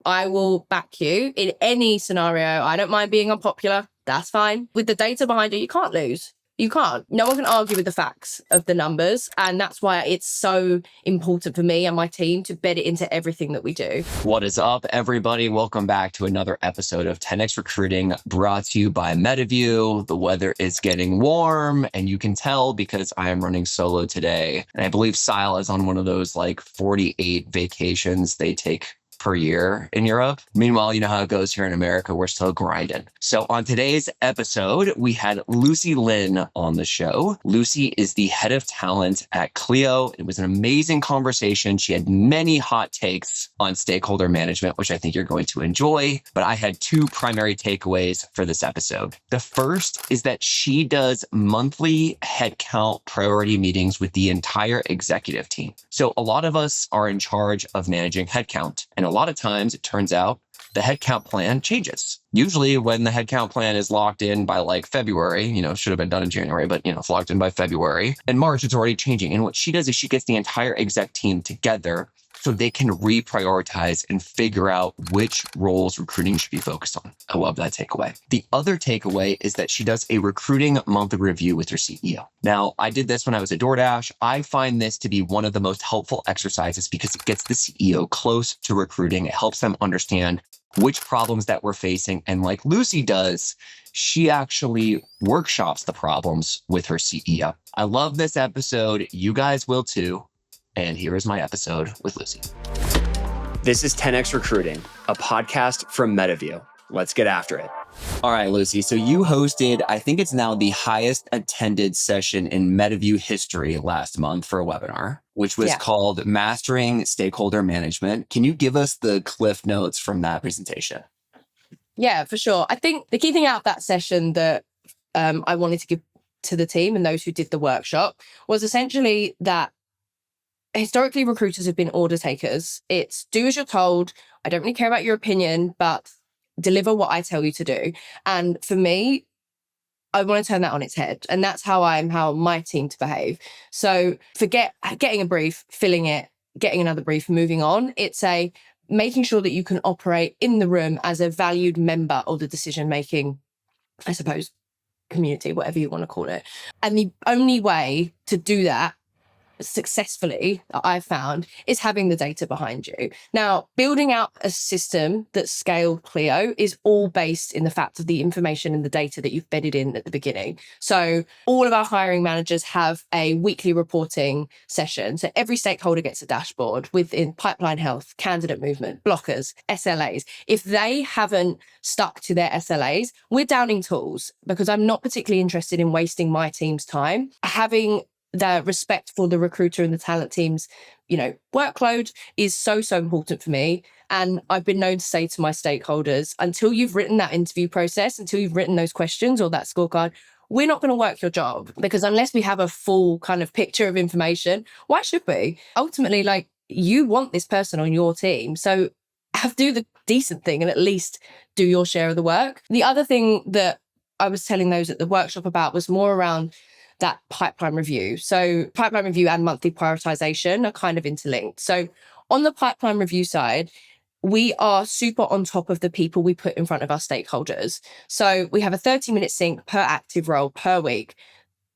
I will back you in any scenario. I don't mind being unpopular. That's fine. With the data behind it, you can't lose. You can't. No one can argue with the facts of the numbers. And that's why it's so important for me and my team to bed it into everything that we do. What is up, everybody? Welcome back to another episode of 10X Recruiting, brought to you by MetaView. The weather is getting warm, and you can tell because I am running solo today. And I believe Sile is on one of those like 48 vacations they take per year in Europe. Meanwhile, you know how it goes here in America. We're still grinding. So on today's episode, we had Lynn on the show. Lucy is the head of talent at Cleo. It was an amazing conversation. She had many hot takes on stakeholder management, which I think you're going to enjoy. But I had two primary takeaways for this episode. The first is that she does monthly headcount priority meetings with the entire executive team. So a lot of us are in charge of managing headcount. And a lot of times it turns out the headcount plan changes. Usually when the headcount plan is locked in by like February, should have been done in January, but it's locked in by February. In March, it's already changing. And what she does is she gets the entire exec team together so they can reprioritize and figure out which roles recruiting should be focused on. I love that takeaway. The other takeaway is that she does a recruiting monthly review with her CEO. Now, I did this when I was at DoorDash. I find this to be one of the most helpful exercises because it gets the CEO close to recruiting. It helps them understand which problems that we're facing. And like Lucy does, she actually workshops the problems with her CEO. I love this episode. You guys will too. And here is my episode with Lucy. This is 10X Recruiting, a podcast from MetaView. Let's get after it. All right, Lucy. So you hosted, I think it's now the highest attended session in MetaView history last month for a webinar, which was called Mastering Stakeholder Management. Can you give us the cliff notes from that presentation? Yeah, for sure. I think the key thing out of that session that I wanted to give to the team and those who did the workshop was essentially that historically, recruiters have been order takers. It's do as you're told. I don't really care about your opinion, but deliver what I tell you to do. And for me, I want to turn that on its head. And that's how my team to behave. So forget getting a brief, filling it, getting another brief, moving on. It's making sure that you can operate in the room as a valued member of the decision-making, I suppose, community, whatever you want to call it. And the only way to do that successfully that I've found is having the data behind you. Now, building out a system that scaled Cleo is all based in the fact of the information and the data that you've bedded in at the beginning. So all of our hiring managers have a weekly reporting session. So every stakeholder gets a dashboard within pipeline health, candidate movement, blockers, SLAs. If they haven't stuck to their SLAs, we're downing tools because I'm not particularly interested in wasting my team's time. Having the respect for the recruiter and the talent team's, workload is so important for me. And I've been known to say to my stakeholders, until you've written that interview process, until you've written those questions or that scorecard, we're not going to work your job because unless we have a full kind of picture of information, why should we? Ultimately, you want this person on your team. So do the decent thing and at least do your share of the work. The other thing that I was telling those at the workshop about was more around that pipeline review. So pipeline review and monthly prioritization are kind of interlinked. So on the pipeline review side, we are super on top of the people we put in front of our stakeholders. So we have a 30-minute sync per active role per week.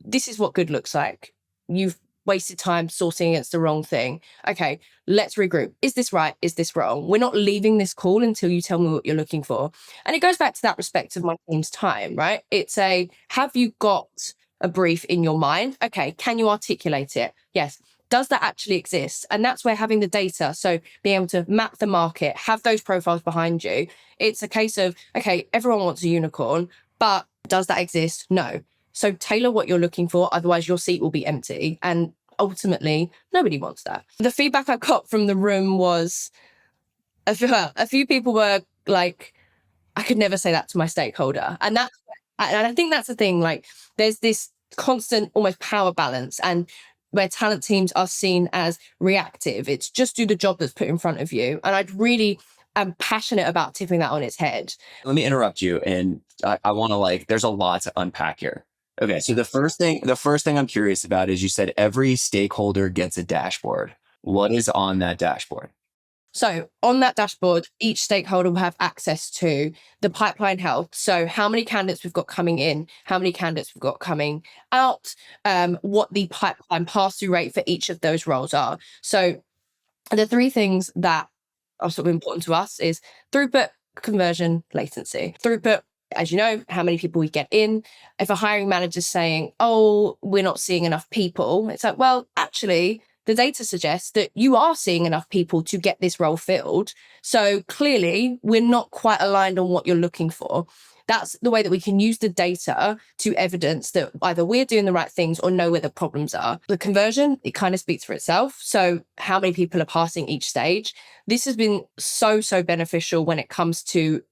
This is what good looks like. You've wasted time sourcing against the wrong thing. Okay, let's regroup. Is this right? Is this wrong? We're not leaving this call until you tell me what you're looking for. And it goes back to that respect of my team's time, right? It's have you got a brief in your mind? Okay, can you articulate it? Yes. Does that actually exist? And that's where having the data, so being able to map the market, have those profiles behind you. It's a case of, okay, everyone wants a unicorn, but does that exist? No. So tailor what you're looking for, otherwise your seat will be empty. And ultimately, nobody wants that. The feedback I got from the room was, a few people were like, I could never say that to my stakeholder. And I think that's the thing, there's this constant almost power balance and where talent teams are seen as reactive. It's just do the job that's put in front of you. And I'm passionate about tipping that on its head. Let me interrupt you. And I want to there's a lot to unpack here. Okay. So the first thing I'm curious about is you said every stakeholder gets a dashboard. What is on that dashboard? So on that dashboard, each stakeholder will have access to the pipeline health. So how many candidates we've got coming in, how many candidates we've got coming out, what the pipeline pass-through rate for each of those roles are. So the three things that are sort of important to us is throughput, conversion, latency. Throughput, as you know, how many people we get in. If a hiring manager's saying, oh, we're not seeing enough people, it's like, well, actually, the data suggests that you are seeing enough people to get this role filled. So clearly, we're not quite aligned on what you're looking for. That's the way that we can use the data to evidence that either we're doing the right things or know where the problems are. The conversion, it kind of speaks for itself. So how many people are passing each stage? This has been so beneficial when it comes to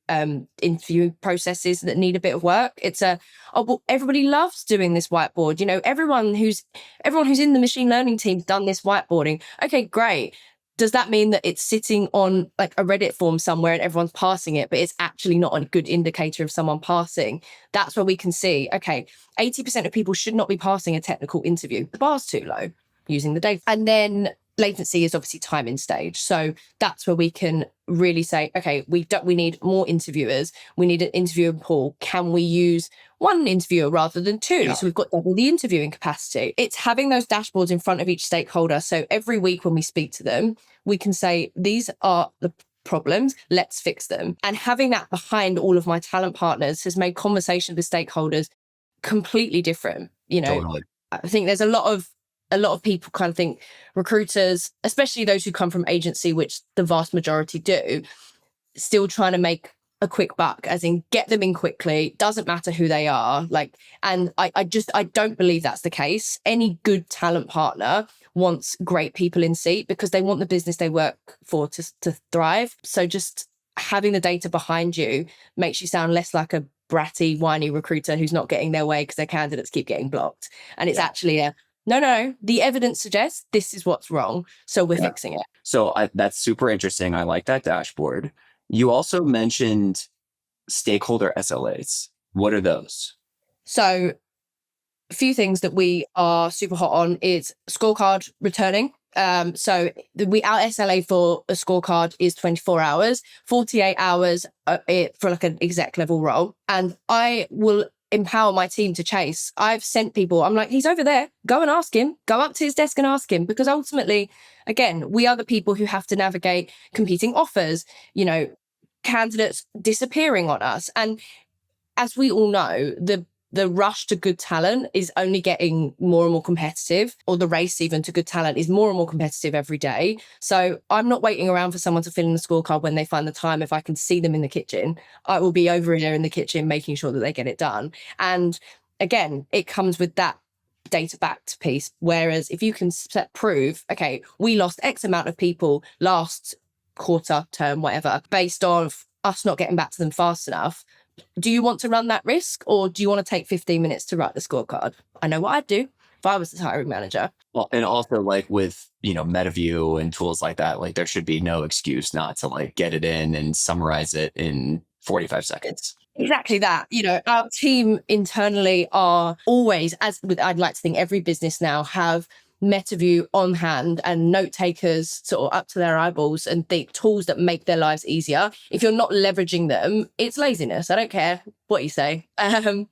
interview processes that need a bit of work. It's well, everybody loves doing this whiteboard. You know, everyone who's in the machine learning team's done this whiteboarding. Okay, great. Does that mean that it's sitting on like a Reddit form somewhere and everyone's passing it, but it's actually not a good indicator of someone passing? That's where we can see, okay, 80% of people should not be passing a technical interview. The bar's too low using the data. And then latency is obviously time in stage. So that's where we can really say, okay, we need more interviewers. We need an interviewer pool. Can we use one interviewer rather than two? Yeah. So we've got double the interviewing capacity. It's having those dashboards in front of each stakeholder. So every week when we speak to them, we can say, these are the problems, let's fix them. And having that behind all of my talent partners has made conversations with stakeholders completely different. You know, Totally. I think there's a lot of people kind of think recruiters, especially those who come from agency, which the vast majority do, still trying to make a quick buck, as in get them in quickly, doesn't matter who they are. Like, and I don't believe that's the case. Any good talent partner wants great people in seat because they want the business they work for to thrive. So just having the data behind you makes you sound less like a bratty, whiny recruiter who's not getting their way because their candidates keep getting blocked. And it's actually no, the evidence suggests this is what's wrong, so we're fixing it. So that's super interesting. I like that dashboard. You also mentioned stakeholder SLAs. What are those? So a few things that we are super hot on is scorecard returning. So our SLA for a scorecard is 24 hours, 48 hours for like an exec level role. And I will empower my team to chase. I've sent people, I'm like, he's over there, go and ask him, go up to his desk and ask him, because ultimately, again, we are the people who have to navigate competing offers, you know, candidates disappearing on us. And as we all know, the rush to good talent is only getting more and more competitive, or the race even to good talent is more and more competitive every day. So I'm not waiting around for someone to fill in the scorecard when they find the time. If I can see them in the kitchen, I will be over there in the kitchen making sure that they get it done. And again, it comes with that data backed piece. Whereas if you can prove, okay, we lost X amount of people last quarter, term, whatever, based on us not getting back to them fast enough, do you want to run that risk, or do you want to take 15 minutes to write the scorecard? I know what I'd do if I was the hiring manager. Well, and also like with, MetaView and tools like that, like there should be no excuse not to like get it in and summarize it in 45 seconds. Exactly that. Our team internally are always, I'd like to think every business now, have MetaView on hand and note takers sort of up to their eyeballs and think tools that make their lives easier. If you're not leveraging them, it's laziness. I don't care what you say. So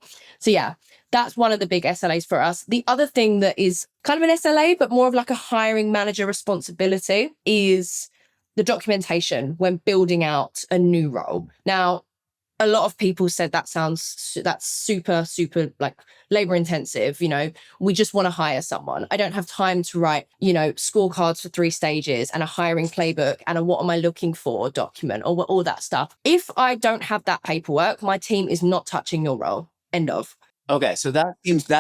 yeah, that's one of the big SLAs for us. The other thing that is kind of an SLA, but more of like a hiring manager responsibility, is the documentation when building out a new role. Now, a lot of people said that's super like labor intensive. We just want to hire someone. I don't have time to write, scorecards for 3 stages and a hiring playbook and a what am I looking for document, or all that stuff. If I don't have that paperwork, my team is not touching your role. End of. Okay, so that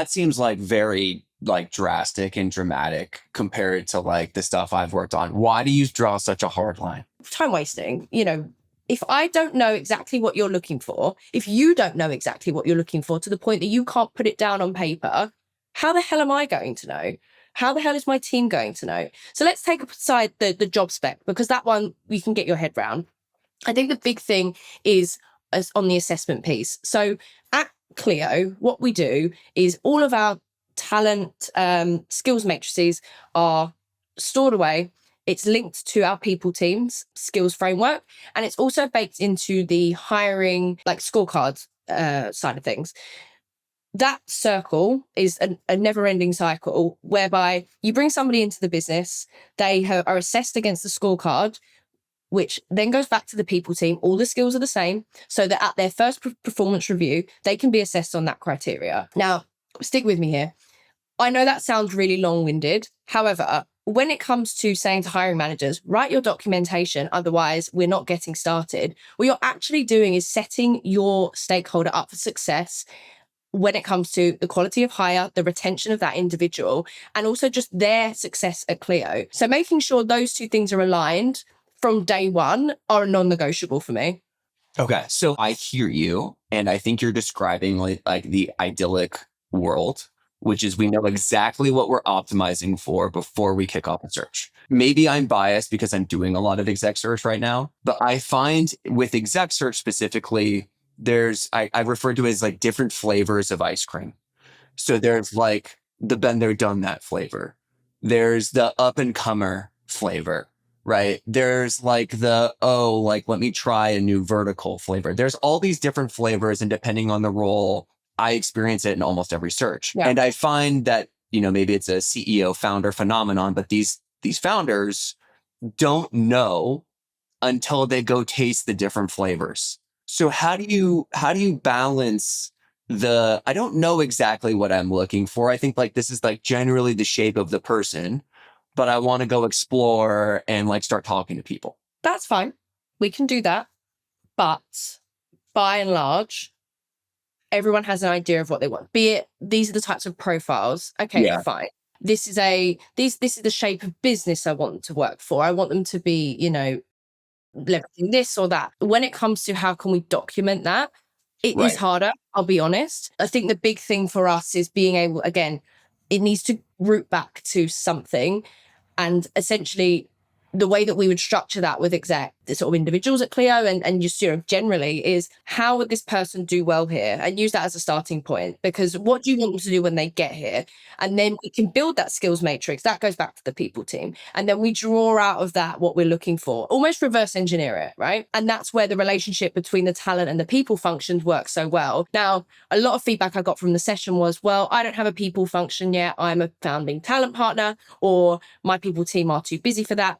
seems like very like drastic and dramatic compared to like the stuff I've worked on. Why do you draw such a hard line? Time wasting. If I don't know exactly what you're looking for, if you don't know exactly what you're looking for to the point that you can't put it down on paper, how the hell am I going to know? How the hell is my team going to know? So let's take aside the job spec, because that one you can get your head around. I think the big thing is on the assessment piece. So at Cleo, what we do is all of our talent skills matrices are stored away It's linked to our people team's skills framework. And it's also baked into the hiring, like scorecard side of things. That circle is a never-ending cycle whereby you bring somebody into the business, they are assessed against the scorecard, which then goes back to the people team. All the skills are the same, so that at their first performance review, they can be assessed on that criteria. Now, stick with me here. I know that sounds really long-winded. However, when it comes to saying to hiring managers, write your documentation, otherwise we're not getting started, what you're actually doing is setting your stakeholder up for success when it comes to the quality of hire, the retention of that individual, and also just their success at Cleo. So making sure those two things are aligned from day one are non-negotiable for me. Okay. So I hear you. And I think you're describing like the idyllic world, which is we know exactly what we're optimizing for before we kick off a search. Maybe I'm biased because I'm doing a lot of exec search right now, but I find with exec search specifically, I refer to it as like different flavors of ice cream. So there's like the been there, done that flavor. There's the up and comer flavor, right? There's like like let me try a new vertical flavor. There's all these different flavors, and depending on the role, I experience it in almost every search. Yeah. And I find that, maybe it's a CEO founder phenomenon, but these founders don't know until they go taste the different flavors. So how do you balance I don't know exactly what I'm looking for. I think like this is like generally the shape of the person, but I want to go explore and like start talking to people. That's fine. We can do that. But by and large, everyone has an idea of what they want. Be it these are the types of profiles. Okay, Yeah. fine. This is this is the shape of business I want them to work for. I want them to be, leveraging this or that. When it comes to how can we document that, it is harder, I'll be honest. I think the big thing for us is being able, again, it needs to root back to something. And essentially, the way that we would structure that with the sort of individuals at Cleo and just generally is how would this person do well here, and use that as a starting point, because what do you want them to do when they get here? And then we can build that skills matrix that goes back to the people team, and then we draw out of that what we're looking for, almost reverse engineer it, right? And that's where the relationship between the talent and the people functions work so well. Now, a lot of feedback I got from the session was, well, I don't have a people function yet, I'm a founding talent partner, or my people team are too busy for that.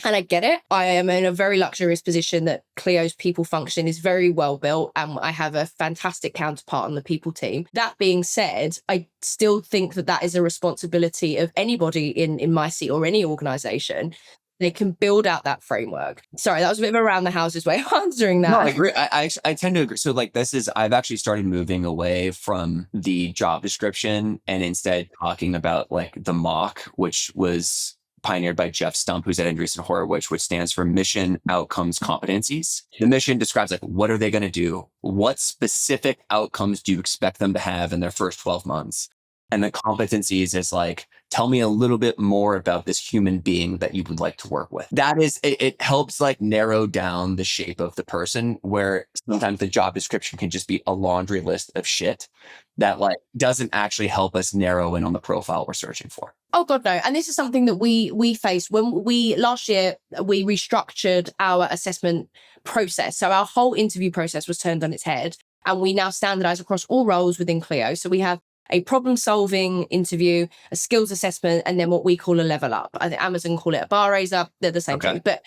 And I get it. I am in a very luxurious position that Cleo's people function is very well built, and I have a fantastic counterpart on the people team. That being said, I still think that is a responsibility of anybody in my seat or any organization. They can build out that framework. Sorry, that was a bit of a around the houses way of answering that. No, I agree. I tend to agree. So like I've actually started moving away from the job description and instead talking about like the mock, which was pioneered by Jeff Stump, who's at Andreessen Horowitz, which stands for Mission Outcomes Competencies. The mission describes like, what are they going to do? What specific outcomes do you expect them to have in their first 12 months? And the competencies is like, tell me a little bit more about this human being that you would like to work with. That is, it helps like narrow down the shape of the person, where sometimes the job description can just be a laundry list of shit that like doesn't actually help us narrow in on the profile we're searching for. Oh God, no. And this is something that we faced when last year, we restructured our assessment process. So our whole interview process was turned on its head, and we now standardize across all roles within Cleo. So we have a problem-solving interview, a skills assessment, and then what we call a level up. I think Amazon call it a bar raiser. They're the same thing. But,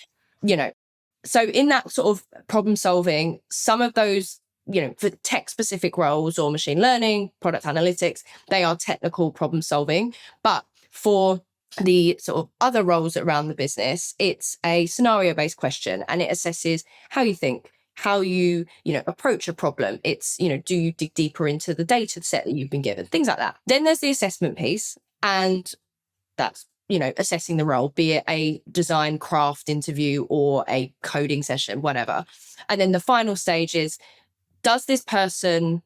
so in that sort of problem-solving, some of those, for tech-specific roles or machine learning, product analytics, they are technical problem-solving. But for the sort of other roles around the business, it's a scenario-based question, and it assesses how you think, how you approach a problem. It's do you dig deeper into the data set that you've been given, things like that. Then there's the assessment piece, and that's assessing the role, be it a design craft interview or a coding session, whatever. And then the final stage is, does this person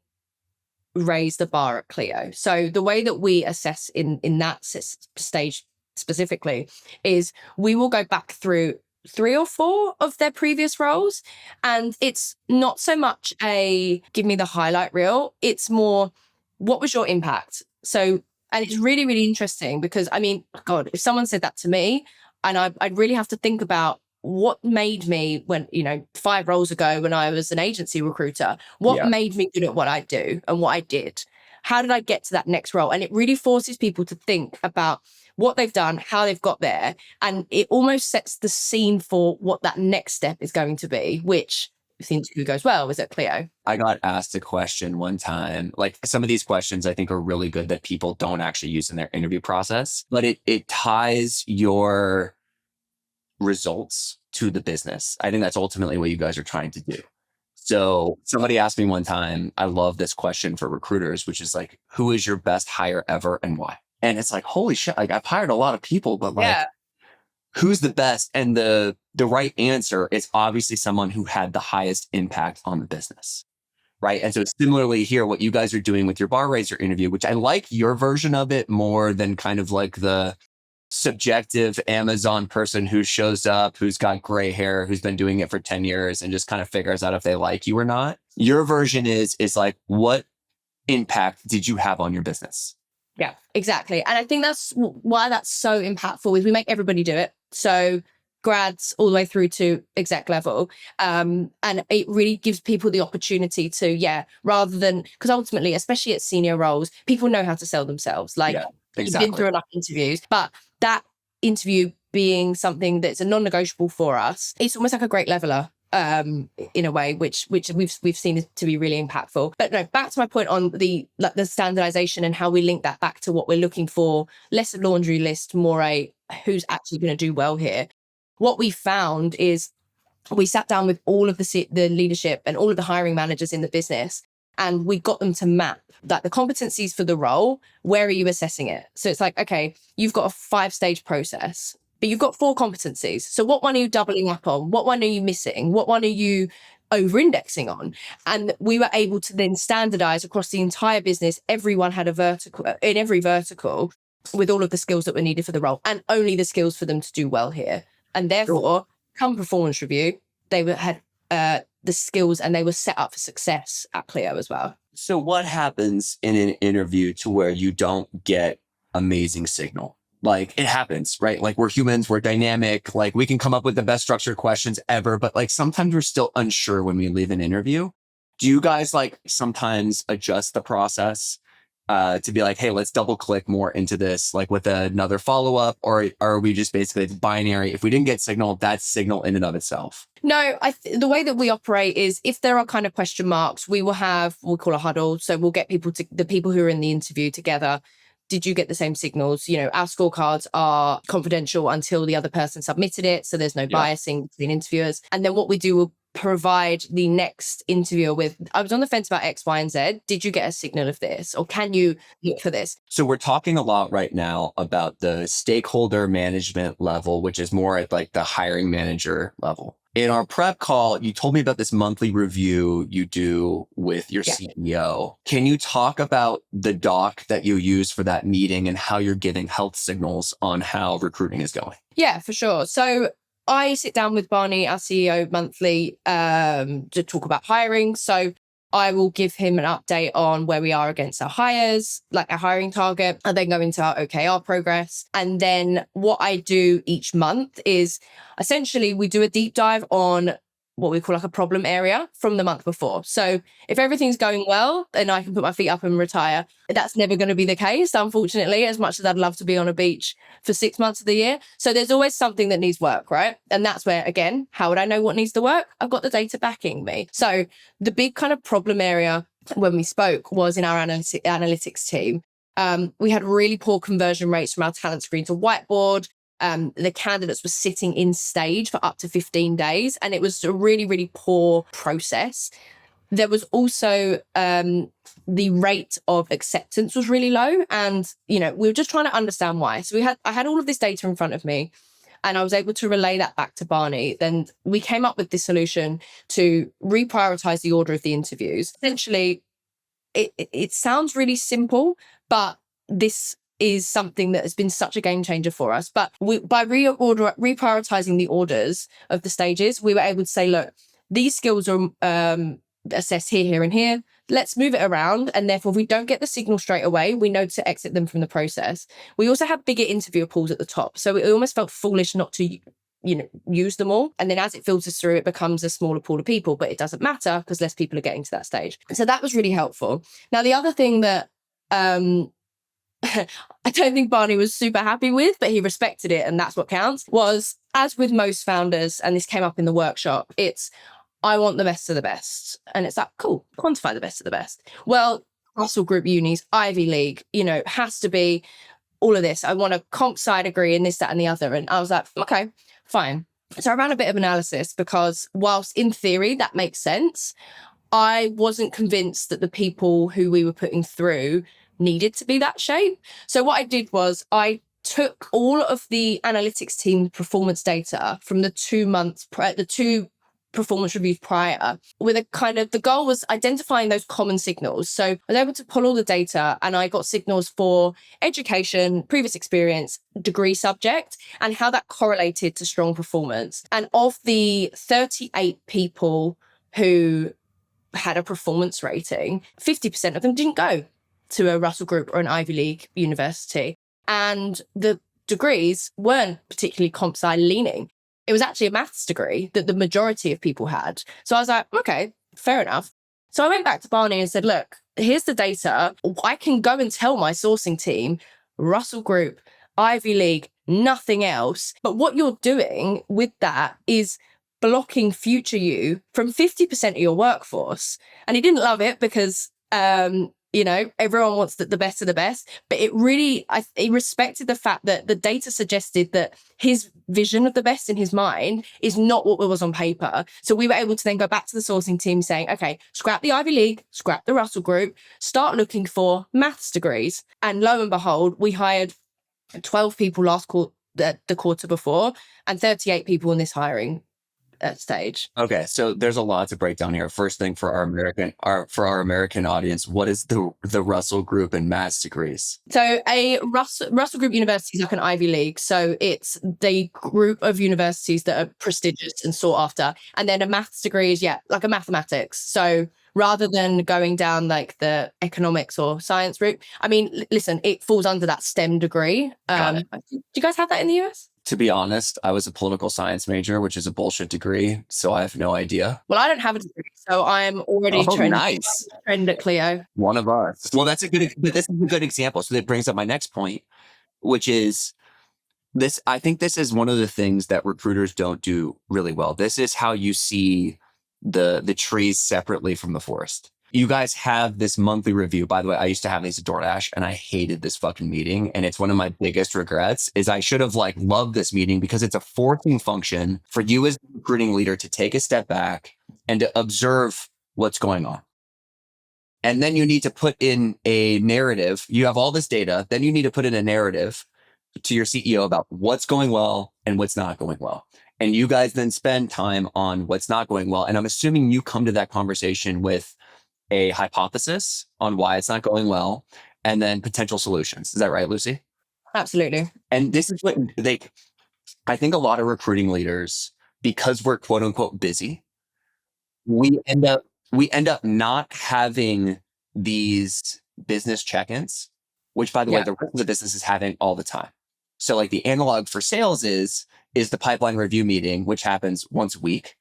raise the bar at Cleo? So the way that we assess in that stage specifically is we will go back through 3 or 4 of their previous roles, and it's not so much a give me the highlight reel, it's more what was your impact. So, and it's really, really interesting because, I mean, God, if someone said that to me, And I'd really have to think about what made me when, 5 roles ago when I was an agency recruiter, what made me good at what I do and what I did? How did I get to that next role? And it really forces people to think about what they've done, how they've got there. And it almost sets the scene for what that next step is going to be, which if the interview goes well, is at Cleo. I got asked a question one time. Like some of these questions I think are really good that people don't actually use in their interview process, but it ties your results to the business. I think that's ultimately what you guys are trying to do. So somebody asked me one time, I love this question for recruiters, which is like, who is your best hire ever and why? And it's like, holy shit, like I've hired a lot of people, but like, who's the best? And the right answer is obviously someone who had the highest impact on the business. Right. And so similarly here, what you guys are doing with your bar raiser interview, which I like your version of it more than kind of like the subjective Amazon person who shows up, who's got gray hair, who's been doing it for 10 years and just kind of figures out if they like you or not. Your version is like, what impact did you have on your business? Yeah, exactly. And I think that's why that's so impactful is we make everybody do it. So grads all the way through to exec level. And it really gives people the opportunity to, rather than, because ultimately, especially at senior roles, people know how to sell themselves. Like you've been through enough interviews, but that interview being something that's a non-negotiable for us, it's almost like a great leveler in a way, which we've seen to be really impactful. But no, back to my point on the standardization and how we link that back to what we're looking for, less a laundry list, more a who's actually going to do well here. What we found is we sat down with all of the leadership and all of the hiring managers in the business, and we got them to map like the competencies for the role. Where are you assessing it? So it's like, okay, you've got a 5-stage process, but you've got 4 competencies. So what one are you doubling up on? What one are you missing? What one are you over-indexing on? And we were able to then standardize across the entire business. Everyone had a vertical in every vertical with all of the skills that were needed for the role and only the skills for them to do well here. And therefore, come performance review, they had the skills and they were set up for success at Cleo as well. So what happens in an interview to where you don't get amazing signal? Like it happens, right? Like we're humans, we're dynamic, like we can come up with the best structured questions ever, but like sometimes we're still unsure when we leave an interview. Do you guys like sometimes adjust the process to be like, hey, let's double click more into this, like with another follow-up, or are we just basically it's binary? If we didn't get signal, that's signal in and of itself. No, the way that we operate is if there are kind of question marks, we'll call a huddle. So we'll get the people who are in the interview together. Did you get the same signals? Our scorecards are confidential until the other person submitted it. So there's no biasing between interviewers. And then what we do, we'll provide the next interviewer with, I was on the fence about X, Y, and Z. Did you get a signal of this? Or can you look for this? So we're talking a lot right now about the stakeholder management level, which is more at like the hiring manager level. In our prep call, you told me about this monthly review you do with your CEO. Can you talk about the doc that you use for that meeting and how you're giving health signals on how recruiting is going? Yeah, for sure. So I sit down with Barney, our CEO, monthly to talk about hiring. So I will give him an update on where we are against our hires, like our hiring target, and then go into our OKR progress. And then what I do each month is essentially we do a deep dive on what we call like a problem area from the month before. So if everything's going well, then I can put my feet up and retire. That's never going to be the case, unfortunately, as much as I'd love to be on a beach for 6 months of the year. So there's always something that needs work, right? And that's where, again, how would I know what needs to work? I've got the data backing me. So the big kind of problem area when we spoke was in our analytics team. We had really poor conversion rates from our talent screen to whiteboard. The candidates were sitting in stage for up to 15 days. And it was a really, really poor process. There was also the rate of acceptance was really low. And, we were just trying to understand why. So I had all of this data in front of me and I was able to relay that back to Barney. Then we came up with this solution to reprioritize the order of the interviews. Essentially, it sounds really simple, but this is something that has been such a game changer for us. But by reprioritizing the orders of the stages, we were able to say, look, these skills are assessed here, here, and here. let's move it around. And therefore, if we don't get the signal straight away, we know to exit them from the process. We also have bigger interviewer pools at the top. So it almost felt foolish not to use them all. And then as it filters through, it becomes a smaller pool of people, but it doesn't matter because less people are getting to that stage. So that was really helpful. Now, the other thing that I don't think Barney was super happy with, but he respected it, and that's what counts, was, as with most founders, and this came up in the workshop, it's, I want the best of the best. And it's like, cool, quantify the best of the best. Well, Russell Group unis, Ivy League, has to be all of this. I want a comp sci degree and this, that, and the other. And I was like, okay, fine. So I ran a bit of analysis because whilst in theory that makes sense, I wasn't convinced that the people who we were putting through needed to be that shape. So what I did was I took all of the analytics team performance data from the 2 months, the 2 performance reviews prior, with a kind of, the goal was identifying those common signals. So I was able to pull all the data and I got signals for education, previous experience, degree subject, and how that correlated to strong performance. And of the 38 people who had a performance rating, 50% of them didn't go to a Russell Group or an Ivy League university. And the degrees weren't particularly comp sci leaning. It was actually a maths degree that the majority of people had. So I was like, okay, fair enough. So I went back to Barney and said, look, here's the data. I can go and tell my sourcing team, Russell Group, Ivy League, nothing else. But what you're doing with that is blocking future you from 50% of your workforce. And he didn't love it because, everyone wants the best of the best, but it really, he respected the fact that the data suggested that his vision of the best in his mind is not what was on paper. So we were able to then go back to the sourcing team saying, okay, scrap the Ivy League, scrap the Russell Group, start looking for maths degrees. And lo and behold, we hired 12 people the quarter before and 38 people in this hiring stage. Okay, so there's a lot to break down here. First thing for our American audience, what is the Russell Group and maths degrees? So a Russell Group university is like an Ivy League. So it's the group of universities that are prestigious and sought after. And then a maths degree is, like a mathematics. So rather than going down like the economics or science route, I mean, listen, it falls under that STEM degree. Do you guys have that in the US? To be honest, I was a political science major, which is a bullshit degree, so I have no idea. Well, I don't have a degree, so I'm already trend at Cleo. One of us. Well, this is a good example. So that brings up my next point, which is this. I think this is one of the things that recruiters don't do really well. This is how you see the trees separately from the forest. You guys have this monthly review. By the way, I used to have these at DoorDash and I hated this fucking meeting. And it's one of my biggest regrets is I should have loved this meeting because it's a forcing function for you as the recruiting leader to take a step back and to observe what's going on. And then you need to put in a narrative. You have all this data. Then you need to put in a narrative to your CEO about what's going well and what's not going well. And you guys then spend time on what's not going well. And I'm assuming you come to that conversation with a hypothesis on why it's not going well, and then potential solutions. Is that right, Lucy? Absolutely. And this is what I think a lot of recruiting leaders, because we're quote unquote busy, we end up not having these business check-ins, which by the way, the rest of the business is having all the time. So the analog for sales is the pipeline review meeting, which happens once a week,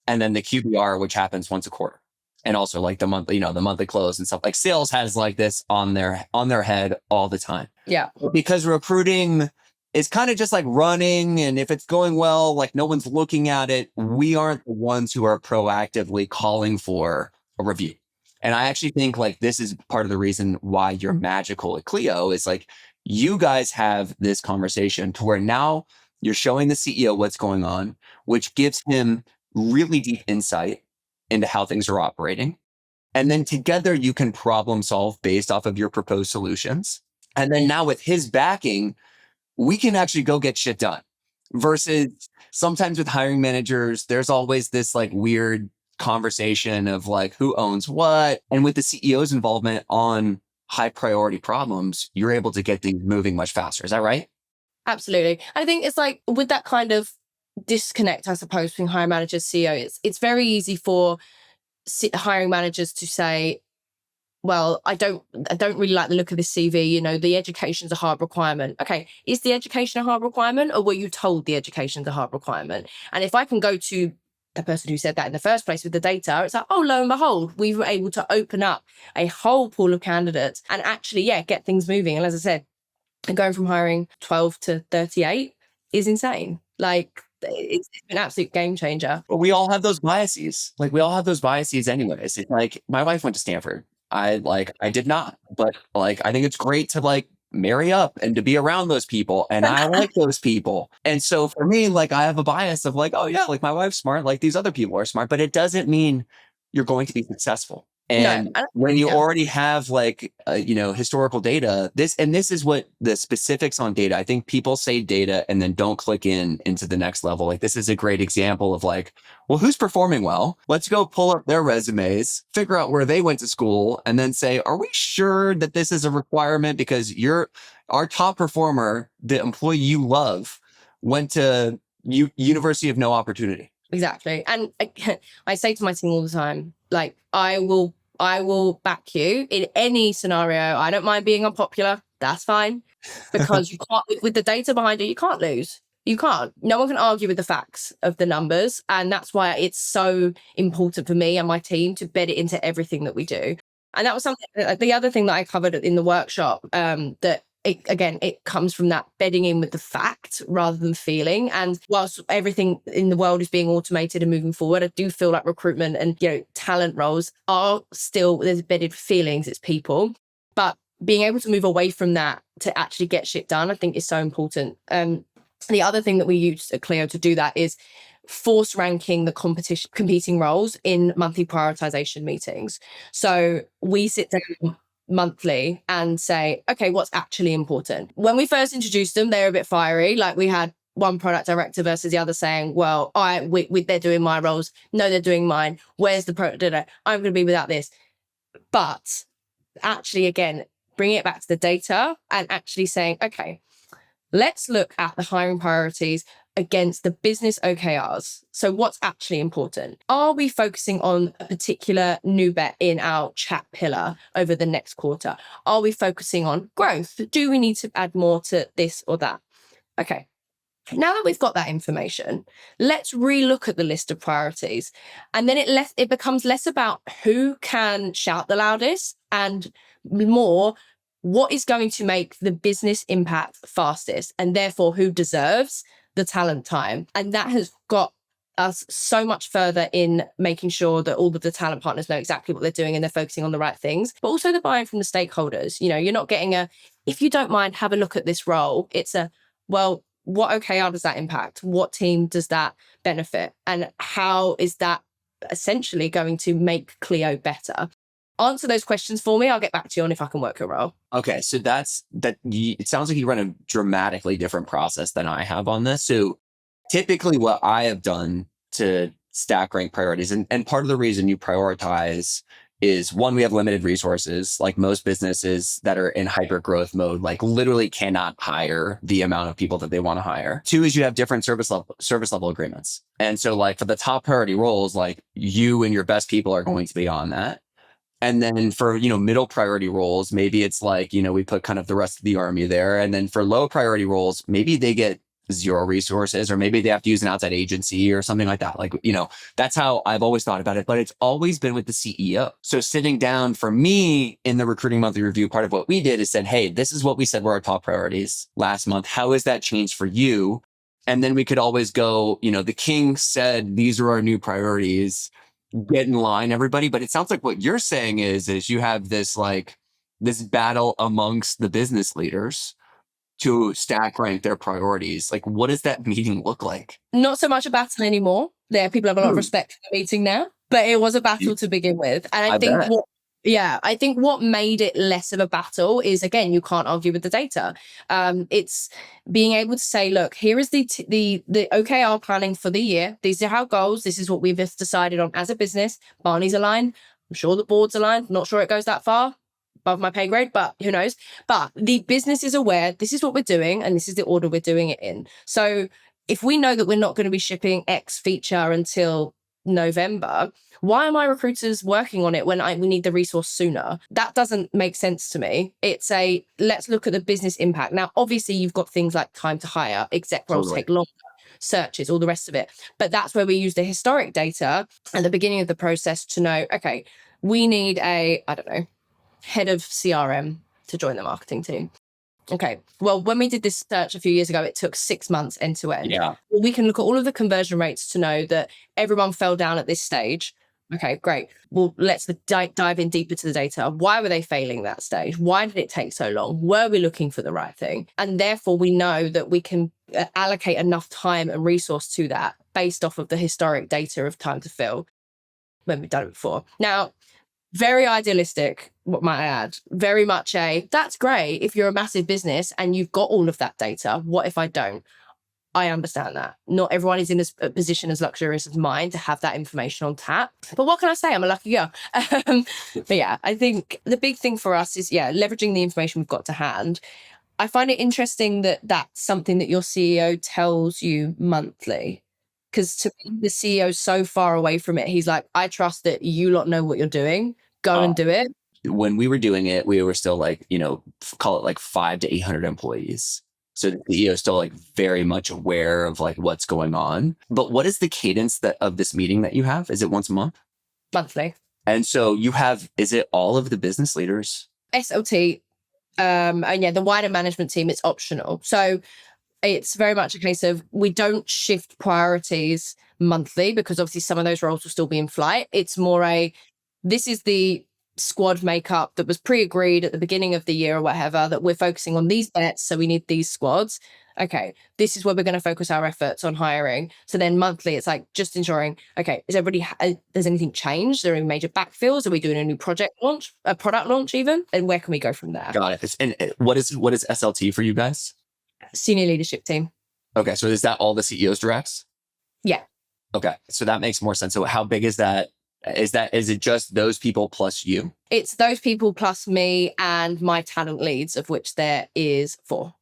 and then the QBR, which happens once a quarter. And also the monthly, the monthly close and stuff. Sales has this on their head all the time. Yeah. Because recruiting is kind of just running. And if it's going well, no one's looking at it. We aren't the ones who are proactively calling for a review. And I actually think this is part of the reason why you're magical at Cleo is you guys have this conversation to where now you're showing the CEO what's going on, which gives him really deep insight into how things are operating. And then together you can problem solve based off of your proposed solutions. And then now with his backing, we can actually go get shit done. Versus sometimes with hiring managers, there's always this weird conversation of who owns what. And with the CEO's involvement on high priority problems, you're able to get things moving much faster. Is that right? Absolutely. I think it's with that kind of disconnect, I suppose, between hiring managers, CEOs, it's very easy for hiring managers to say, well, I don't really like the look of this CV. You know, the education's a hard requirement. Okay, is the education a hard requirement, or were you told the education's a hard requirement? And if I can go to the person who said that in the first place with the data, it's like, oh, lo and behold, we were able to open up a whole pool of candidates and actually, get things moving. And as I said, going from hiring 12 to 38 is insane. Like, it's been an absolute game changer. But we all have those biases. Like, we all have those biases anyways. It's like, my wife went to Stanford. I did not, but like, I think it's great to like marry up and to be around those people. And I like those people. And so for me, like, I have a bias of like, oh yeah, like my wife's smart, like these other people are smart, but it doesn't mean you're going to be successful. And No, when you already have like, historical data, this is what the specifics on data, I think people say data and then don't click into the next level. Like, this is a great example of like, well, who's performing well? Let's go pull up their resumes, figure out where they went to school, and then say, are we sure that this is a requirement? Because our top performer, the employee you love, went to University of No Opportunity. Exactly. And I say to my team all the time, like, I will back you in any scenario. I don't mind being unpopular. That's fine. Because you can't, with the data behind it, you can't lose. You can't. No one can argue with the facts of the numbers. And that's why it's so important for me and my team to bed it into everything that we do. And that was something, the other thing that I covered in the workshop, that it comes from that bedding in with the fact rather than feeling. And whilst everything in the world is being automated and moving forward, I do feel like recruitment and talent roles are still, there's bedded feelings, it's people. But being able to move away from that to actually get shit done, I think is so important. The other thing that we use at Cleo to do that is force ranking the competing roles in monthly prioritization meetings. So we sit down monthly and say, okay, what's actually important? When we first introduced them, they were a bit fiery. Like, we had one product director versus the other saying, well, they're doing my roles. No, they're doing mine. Where's the product? I'm going to be without this. But actually, again, bringing it back to the data and actually saying, okay, let's look at the hiring priorities against the business OKRs. So what's actually important? Are we focusing on a particular new bet in our chat pillar over the next quarter? Are we focusing on growth? Do we need to add more to this or that? Okay. Now that we've got that information, let's relook at the list of priorities. And then it becomes less about who can shout the loudest and more what is going to make the business impact fastest, and therefore who deserves the talent time. And that has got us so much further in making sure that all of the talent partners know exactly what they're doing and they're focusing on the right things, but also the buy-in from the stakeholders. You're not getting if you don't mind, have a look at this role. It's well, what OKR does that impact? What team does that benefit? And how is that essentially going to make Cleo better? Answer those questions for me. I'll get back to you on if I can work your role. Okay, so it sounds like you run a dramatically different process than I have on this. So typically what I have done to stack rank priorities, and part of the reason you prioritize is, one, we have limited resources. Like, most businesses that are in hyper growth mode, like, literally cannot hire the amount of people that they want to hire. Two is you have different service level agreements. And so, like, for the top priority roles, like, you and your best people are going to be on that. And then for, middle priority roles, maybe it's like, we put kind of the rest of the army there. And then for low priority roles, maybe they get zero resources, or maybe they have to use an outside agency or something like that. Like, that's how I've always thought about it, but it's always been with the CEO. So sitting down for me in the recruiting monthly review, part of what we did is said, hey, this is what we said were our top priorities last month. How has that changed for you? And then we could always go, the king said, these are our new priorities. Get in line, everybody. But it sounds like what you're saying is you have this battle amongst the business leaders to stack rank their priorities. Like, what does that meeting look like? Not so much a battle anymore. People have a lot of respect for the meeting now, but it was a battle to begin with. And I think what made it less of a battle is, again, you can't argue with the data. It's being able to say, look, here is the OKR planning for the year. These are our goals. This is what we've just decided on as a business. Barney's aligned. I'm sure the board's aligned. Not sure it goes that far above my pay grade, but who knows? But the business is aware this is what we're doing and this is the order we're doing it in. So if we know that we're not going to be shipping X feature until November. Why are my recruiters working on it when we need the resource sooner? That doesn't make sense to me. It's let's look at the business impact. Now, obviously, you've got things like time to hire, exec roles take longer, searches, all the rest of it. But that's where we use the historic data at the beginning of the process to know, okay, we need I don't know, head of CRM to join the marketing team. Okay. Well, when we did this search a few years ago, it took 6 months end to end. Yeah. Well, we can look at all of the conversion rates to know that everyone fell down at this stage. Okay, great. Well, let's dive in deeper to the data. Why were they failing that stage? Why did it take so long? Were we looking for the right thing? And therefore, we know that we can allocate enough time and resource to that based off of the historic data of time to fill when we've done it before. Now, very idealistic, what might I add? Very much that's great if you're a massive business and you've got all of that data. What if I don't? I understand that. Not everyone is in a position as luxurious as mine to have that information on tap. But what can I say? I'm a lucky girl. But yeah, I think the big thing for us is, leveraging the information we've got to hand. I find it interesting that that's something that your CEO tells you monthly. Because to me, the CEO is so far away from it. He's like, I trust that you lot know what you're doing. Go and do it. When we were doing it, we were still like, call it like 500 to 800 employees. So the CEO is still like very much aware of like what's going on. But what is the cadence of this meeting that you have? Is it once a month? Monthly. And so is it all of the business leaders? SLT, and the wider management team, it's optional. So it's very much a case of we don't shift priorities monthly because obviously some of those roles will still be in flight. It's more this is the squad makeup that was pre-agreed at the beginning of the year or whatever, that we're focusing on these bets, so we need these squads. Okay, this is where we're going to focus our efforts on hiring. So then monthly, it's like just ensuring, okay, is everybody, has anything changed? Are there any major backfills? Are we doing a new project launch, a product launch even? And where can we go from there? Got it. And what is SLT for you guys? Senior leadership team. Okay, so is that all the CEO's directs? Yeah. Okay, so that makes more sense. So how big is that? Is it just those people plus you? It's those people plus me and my talent leads, of which there is 4.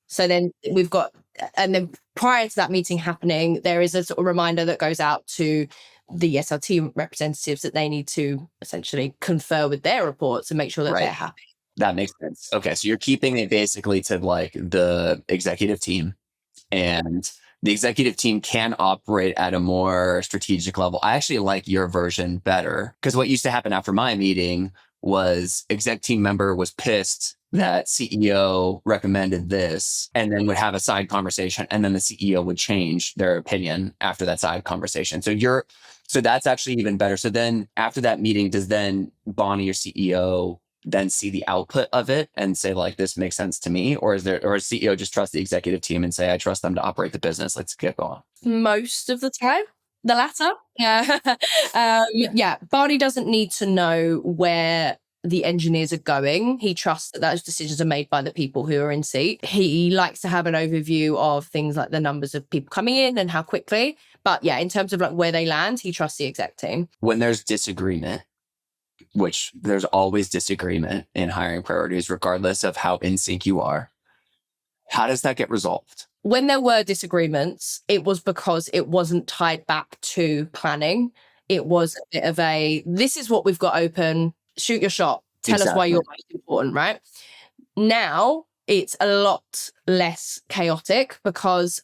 So then we've got, and then prior to that meeting happening, there is a sort of reminder that goes out to the SLT representatives that they need to essentially confer with their reports and make sure that they're happy. That makes sense. Okay, so you're keeping it basically to like the executive team, and the executive team can operate at a more strategic level. I actually like your version better because what used to happen after my meeting was exec team member was pissed that CEO recommended this and then would have a side conversation, and then the CEO would change their opinion after that side conversation. So that's actually even better. So then after that meeting, does then Bonnie, your CEO, then see the output of it and say like, this makes sense to me? Or is CEO just trust the executive team and say, I trust them to operate the business. Let's get going. Most of the time, the latter. Yeah. Barney doesn't need to know where the engineers are going. He trusts that those decisions are made by the people who are in seat. He likes to have an overview of things like the numbers of people coming in and how quickly. But yeah, in terms of like where they land, he trusts the exec team. When there's disagreement, which there's always disagreement in hiring priorities, regardless of how in sync you are, how does that get resolved? When there were disagreements, it was because it wasn't tied back to planning. It was a bit of this is what we've got open, shoot your shot, tell us why you're most important, right? Now, it's a lot less chaotic because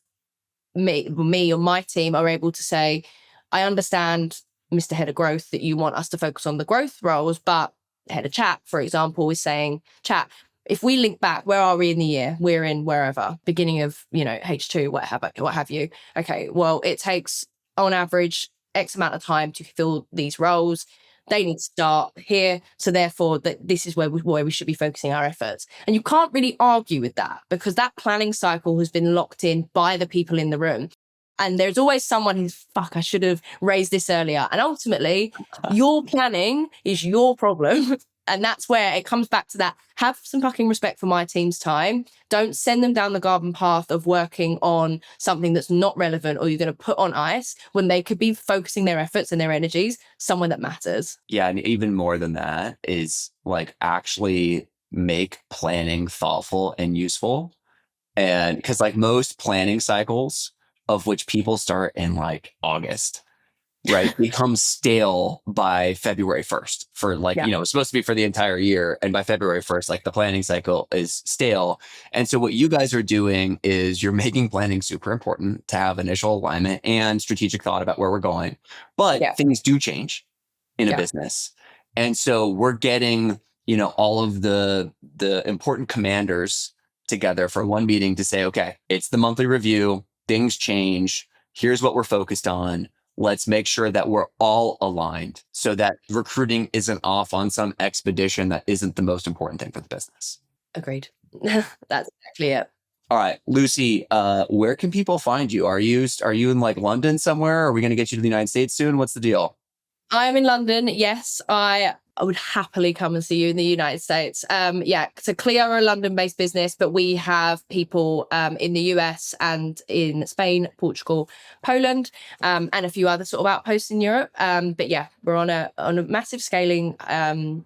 me or my team are able to say, I understand, Mr. Head of Growth, that you want us to focus on the growth roles, but Head of Chat, for example, is saying, Chat, if we link back, where are we in the year? We're in wherever, beginning of, H2, what have you. Okay, well, it takes on average X amount of time to fill these roles. They need to start here. So therefore, this is where we should be focusing our efforts. And you can't really argue with that because that planning cycle has been locked in by the people in the room. And there's always someone who's, I should have raised this earlier. And ultimately, your planning is your problem. And that's where it comes back to that. Have some fucking respect for my team's time. Don't send them down the garden path of working on something that's not relevant or you're going to put on ice when they could be focusing their efforts and their energies somewhere that matters. Yeah. And even more than that is like actually make planning thoughtful and useful. And because like most planning cycles, of which people start in like August, right, becomes stale by February 1st for like, it's supposed to be for the entire year. And by February 1st, like the planning cycle is stale. And so what you guys are doing is you're making planning super important to have initial alignment and strategic thought about where we're going. But things do change in a business. And so we're getting, all of the important commanders together for one meeting to say, okay, it's the monthly review, things change. Here's what we're focused on. Let's make sure that we're all aligned so that recruiting isn't off on some expedition that isn't the most important thing for the business. Agreed. That's exactly it. All right, Lucy, where can people find you? Are you in like London somewhere? Are we going to get you to the United States soon? What's the deal? I'm in London. Yes, I would happily come and see you in the United States. So Cleo are a London-based business, but we have people in the US and in Spain, Portugal, Poland, and a few other sort of outposts in Europe. But yeah, we're on a massive scaling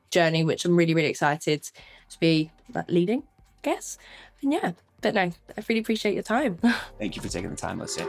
journey, which I'm really, really excited to be leading, I guess. And yeah, but no, I really appreciate your time. Thank you for taking the time, Lucy.